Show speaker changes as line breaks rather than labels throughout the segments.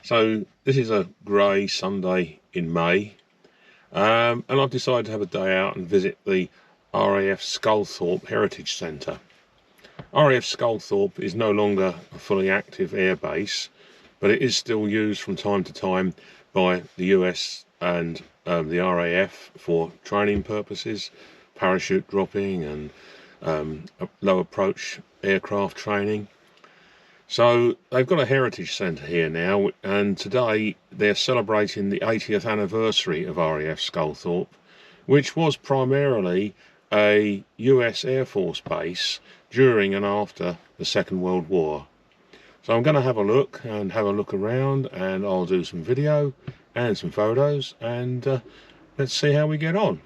So this is a grey Sunday in May, and I've decided to have a day out and visit the RAF Sculthorpe Heritage Centre. RAF Sculthorpe is no longer a fully active air base, but it is still used from time to time by the US and the RAF for training purposes, parachute dropping and low approach aircraft training. So they've got a heritage centre here now, and today they're celebrating the 80th anniversary of RAF Sculthorpe, which was primarily a US Air Force base during and after the Second World War. So I'm going to have a look around, and I'll do some video and some photos, and let's see how we get on.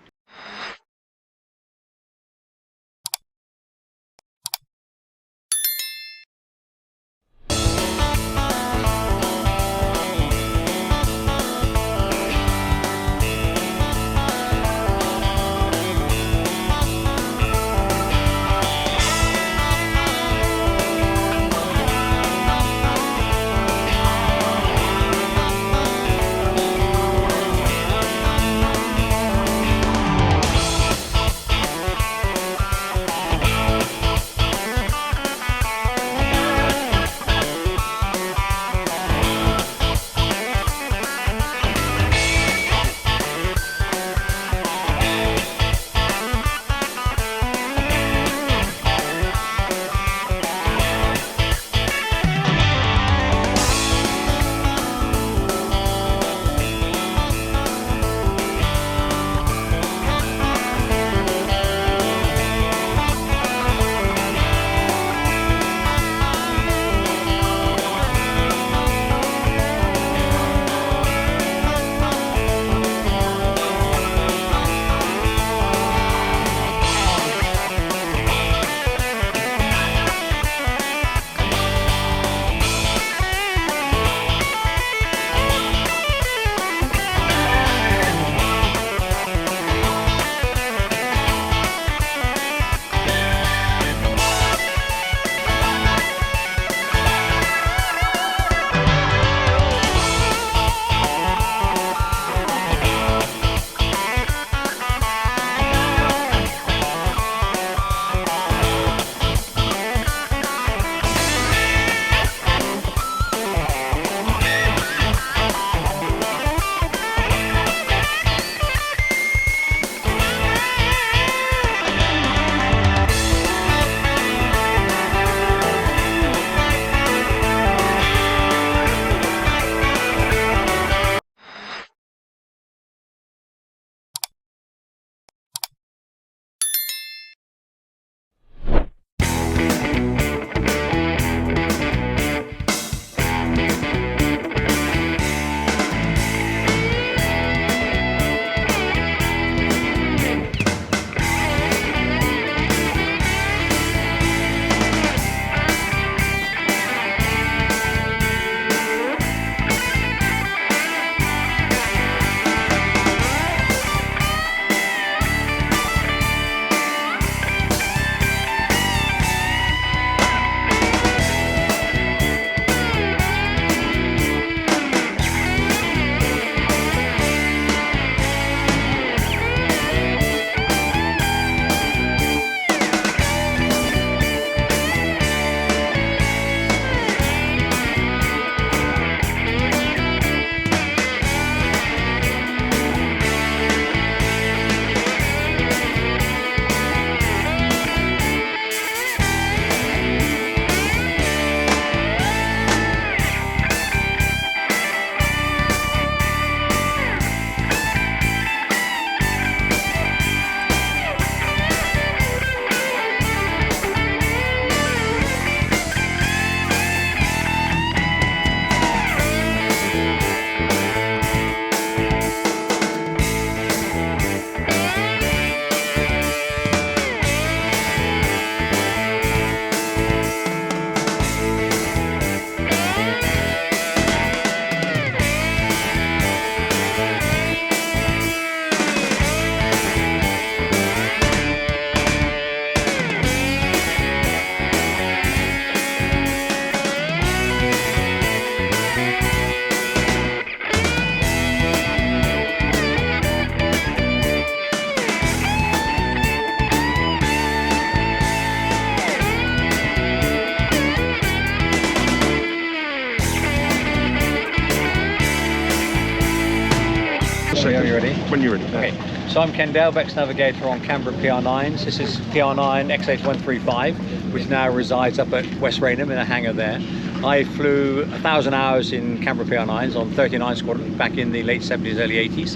when you're ready.
Okay, so I'm Ken Dalebeck's navigator on Canberra PR9s. This is PR9 XH135, which now resides up at West Raynham in a hangar there. I flew 1,000 hours in Canberra PR9s on 39 Squadron back in the late 70s, early 80s.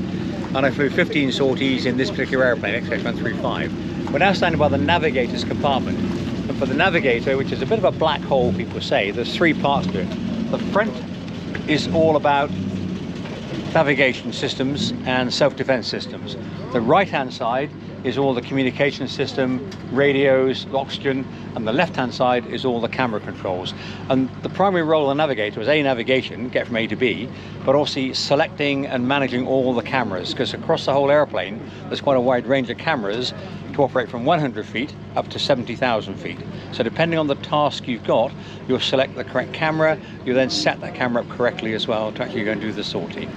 And I flew 15 sorties in this particular airplane, XH135. We're now standing by the navigator's compartment. And for the navigator, which is a bit of a black hole, people say, there's three parts to it. The front is all about navigation systems and self-defense systems. The right-hand side is all the communication system, radios, oxygen, and the left-hand side is all the camera controls. And the primary role of the navigator is navigation, get from A to B, but also selecting and managing all the cameras, because across the whole airplane there's quite a wide range of cameras to operate from 100 feet up to 70,000 feet. So depending on the task you've got, you'll select the correct camera, you then set that camera up correctly as well to actually go and do the sortie.